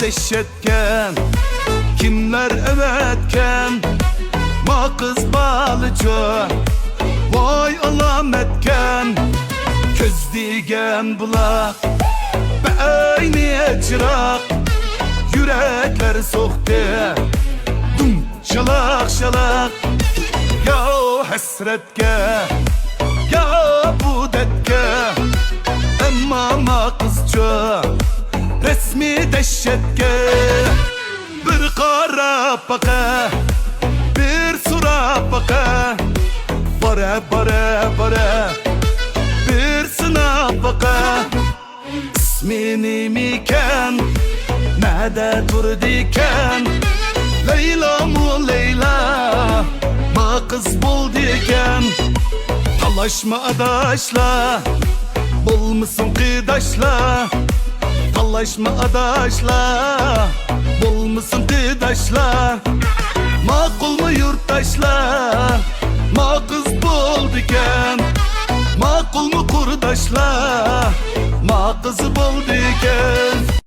dehşetken, kimler evetken, ma kız balıca vay alametken, köz digen bulak beyni çırak, yürekler soğuktu dum şalak şalak. Ya hasretke, ya bu detke, emma ma kızca resmi dehşetke. Bir kara baka, bir sura baka, bara bara bara, bir sınav baka. İsmini miken, nerede dur diken, Leyla mu Leyla, ma kız bul diken. Talaşma adaşla, bulmuşsun kıdaşla. Talaşma adaşla, bulmuşsun kıdaşla. Makul mu yurttaşla, ma kız bul diken. Makul mu kurdaşla, ma kız bul diken.